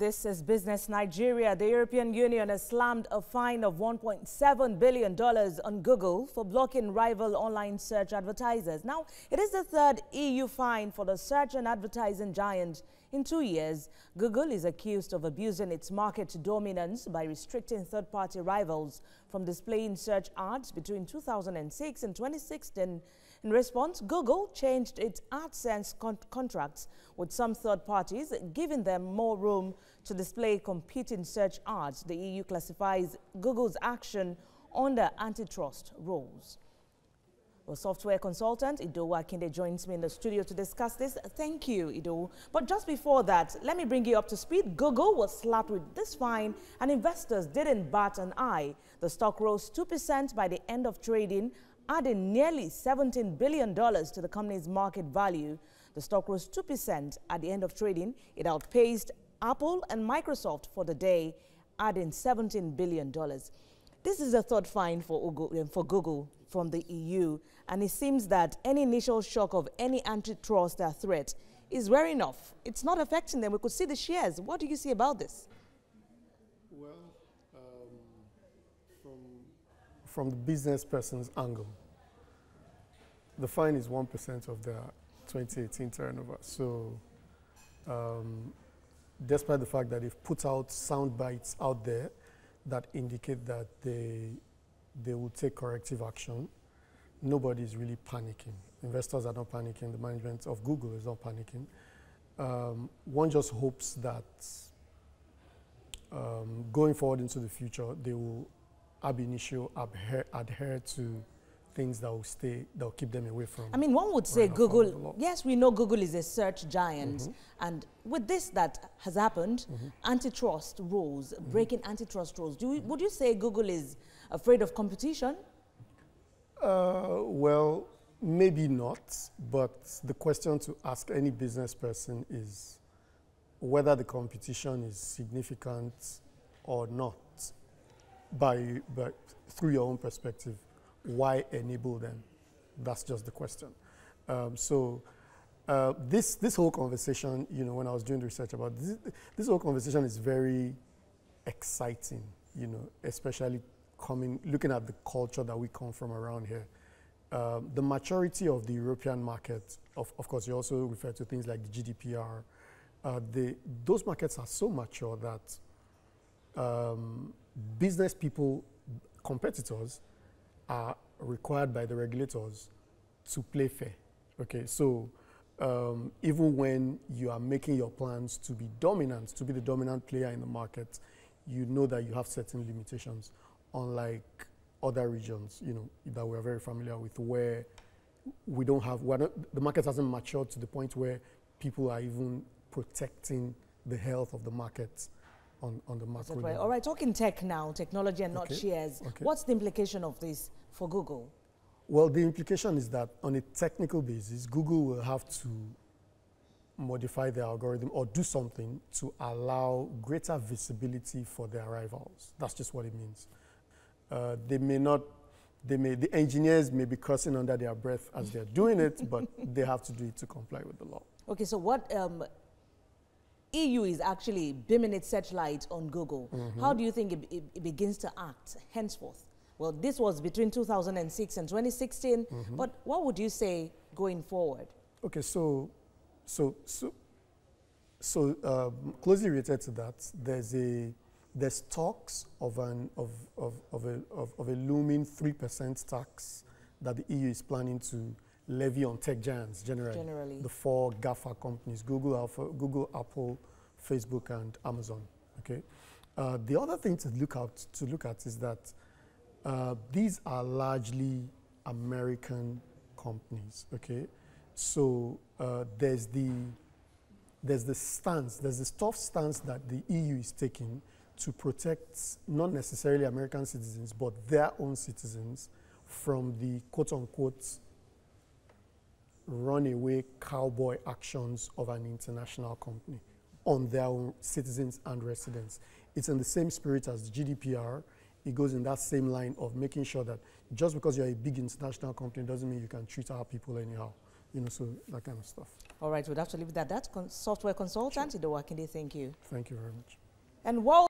This is Business Nigeria. The European Union has slammed a fine of $1.7 billion on Google for blocking rival online search advertisers. Now, it is the third EU fine for the search and advertising giant in 2 years. Google is accused of abusing its market dominance by restricting third-party rivals from displaying search ads between 2006 and 2016. In response, Google changed its AdSense contracts with some third parties, giving them more room to display competing search ads. The EU classifies Google's action under antitrust rules. Well, software consultant Idowu Akinde joins me in the studio to discuss this. Thank you, Idowu. But just before that, let me bring you up to speed. Google was slapped with this fine and investors didn't bat an eye. The stock rose 2% by the end of trading, adding nearly $17 billion to the company's market value. The stock rose 2% at the end of trading. It outpaced Apple and Microsoft for the day, adding $17 billion. This is the third fine for Google from the EU, and it seems that any initial shock of any antitrust threat is wearing off. It's not affecting them. We could see the shares. What do you see about this? Well, from the business person's angle, the fine is 1% of their 2018 turnover. So, despite the fact that they've put out sound bites out there that indicate that they will take corrective action, nobody is really panicking. Investors are not panicking. The management of Google is not panicking. One just hopes that going forward into the future, they will ab initio adhere to things that will keep them away from. I mean, one would say Google, yes, we know Google is a search giant. And with this that has happened, antitrust rules, breaking antitrust rules, would you say Google is afraid of competition? Well, maybe not, but the question to ask any business person is whether the competition is significant or not, through your own perspective. Why enable them? That's just the question. This whole conversation, you know, when I was doing research about this whole conversation is very exciting, you know, especially looking at the culture that we come from around here. The maturity of the European market, of course, you also refer to things like the GDPR. Those markets are so mature that business people, competitors, are required by the regulators to play fair. Okay, so even when you are making your plans to be dominant, to be the dominant player in the market, you know that you have certain limitations, unlike other regions, you know, that we're very familiar with, where we don't have, the market hasn't matured to the point where people are even protecting the health of the market on the macro level. All right, talking tech now, technology and not shares. What's the implication of this for Google? Well, the implication is that on a technical basis, Google will have to modify their algorithm or do something to allow greater visibility for their rivals. That's just what it means. The engineers may be cursing under their breath as they're doing it, but they have to do it to comply with the law. Okay, so what EU is actually beaming its searchlight on Google. How do you think it begins to act henceforth? Well, this was between 2006 and 2016, but what would you say going forward? Okay, so closely related to that, there's talks of a looming 3% tax that the EU is planning to levy on tech giants generally. The four GAFA companies: Google, Apple, Facebook, and Amazon. Okay. The other thing to look at is that these are largely American companies. Okay. So there's the tough stance that the EU is taking to protect not necessarily American citizens, but their own citizens from the quote-unquote runaway cowboy actions of an international company on their own citizens and residents. It's in the same spirit as the GDPR. It goes in that same line of making sure that just because you're a big international company doesn't mean you can treat our people anyhow. you know, so that kind of stuff. All right, we'd have to leave it at that. Software consultant, Ido Wakinde, thank you. Thank you very much. And while